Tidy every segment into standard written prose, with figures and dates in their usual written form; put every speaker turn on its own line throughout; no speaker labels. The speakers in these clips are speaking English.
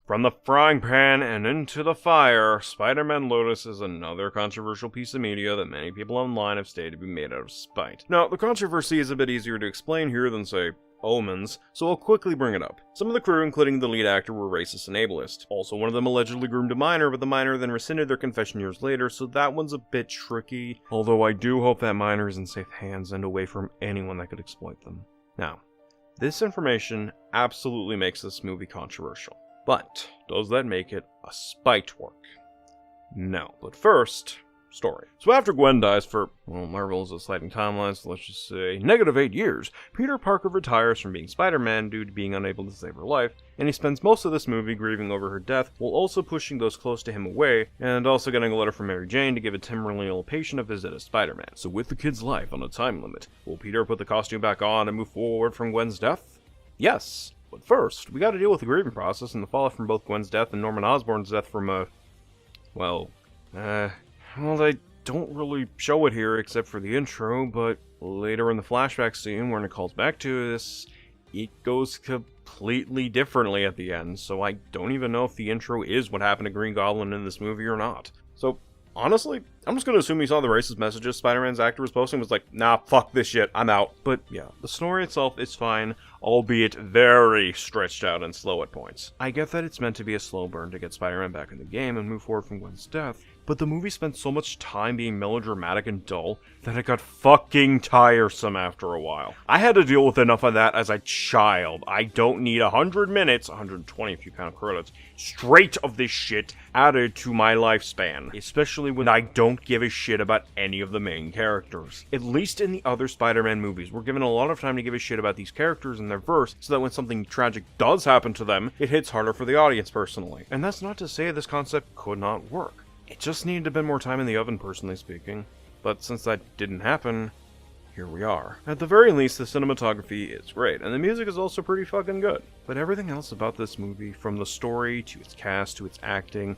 From the frying pan and into the fire, Spider Man Lotus is another controversial piece of media that many people online have stated to be made out of spite. Now, the controversy is a bit easier to explain here than, say, Omens, so I'll quickly bring it up. Some of the crew, including the lead actor, were racist and ableist. Also, one of them allegedly groomed a minor, but the minor then rescinded their confession years later, so that one's a bit tricky. Although I do hope that minor is in safe hands and away from anyone that could exploit them. Now, this information absolutely makes this movie controversial. But, does that make it a spite work? No. But first, story. So after Gwen dies for, well, Marvel is a sliding timeline, so let's just say -8 years, Peter Parker retires from being Spider-Man due to being unable to save her life, and he spends most of this movie grieving over her death, while also pushing those close to him away, and also getting a letter from Mary Jane to give a terminally ill patient a visit as Spider-Man. So with the kid's life on a time limit, will Peter put the costume back on and move forward from Gwen's death? Yes. But first, we gotta deal with the grieving process and the fallout from both Gwen's death and Norman Osborn's death from, well, they don't really show it here except for the intro, but later in the flashback scene when it calls back to this, it goes completely differently at the end, so I don't even know if the intro is what happened to Green Goblin in this movie or not. So, honestly, I'm just gonna assume he saw the racist messages Spider-Man's actor was posting and was like, nah, fuck this shit, I'm out. But yeah, the story itself is fine, albeit very stretched out and slow at points. I get that it's meant to be a slow burn to get Spider-Man back in the game and move forward from Gwen's death, but the movie spent so much time being melodramatic and dull that it got fucking tiresome after a while. I had to deal with enough of that as a child. I don't need 100 minutes, 120 if you count credits, straight of this shit added to my lifespan. Especially when I don't give a shit about any of the main characters. At least in the other Spider-Man movies, we're given a lot of time to give a shit about these characters and their verse, so that when something tragic does happen to them, it hits harder for the audience personally. And that's not to say this concept could not work. It just needed a bit more time in the oven, personally speaking. But since that didn't happen, here we are. At the very least, the cinematography is great, and the music is also pretty fucking good. But everything else about this movie, from the story, to its cast, to its acting,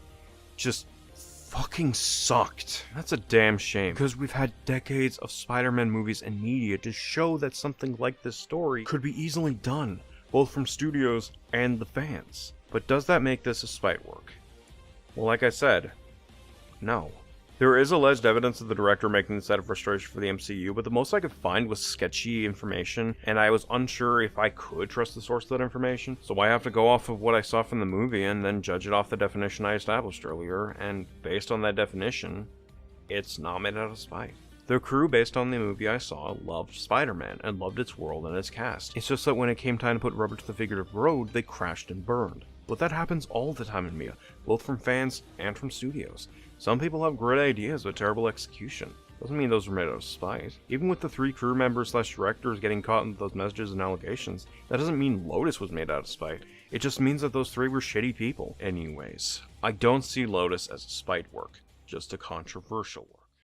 just fucking sucked. That's a damn shame, because we've had decades of Spider-Man movies and media to show that something like this story could be easily done, both from studios and the fans. But does that make this a spite work? Well, like I said, no. There is alleged evidence of the director making this out of frustration for the MCU, but the most I could find was sketchy information, and I was unsure if I could trust the source of that information, so I have to go off of what I saw from the movie and then judge it off the definition I established earlier, and based on that definition, it's not made out of spite. The crew, based on the movie I saw, loved Spider-Man and loved its world and its cast. It's just that when it came time to put rubber to the figurative road, they crashed and burned. But that happens all the time in media, both from fans and from studios. Some people have great ideas with terrible execution. Doesn't mean those were made out of spite. Even with the 3 crew members / directors getting caught in those messages and allegations, that doesn't mean Lotus was made out of spite. It just means that those 3 were shitty people. Anyways, I don't see Lotus as a spite work, just a controversial one.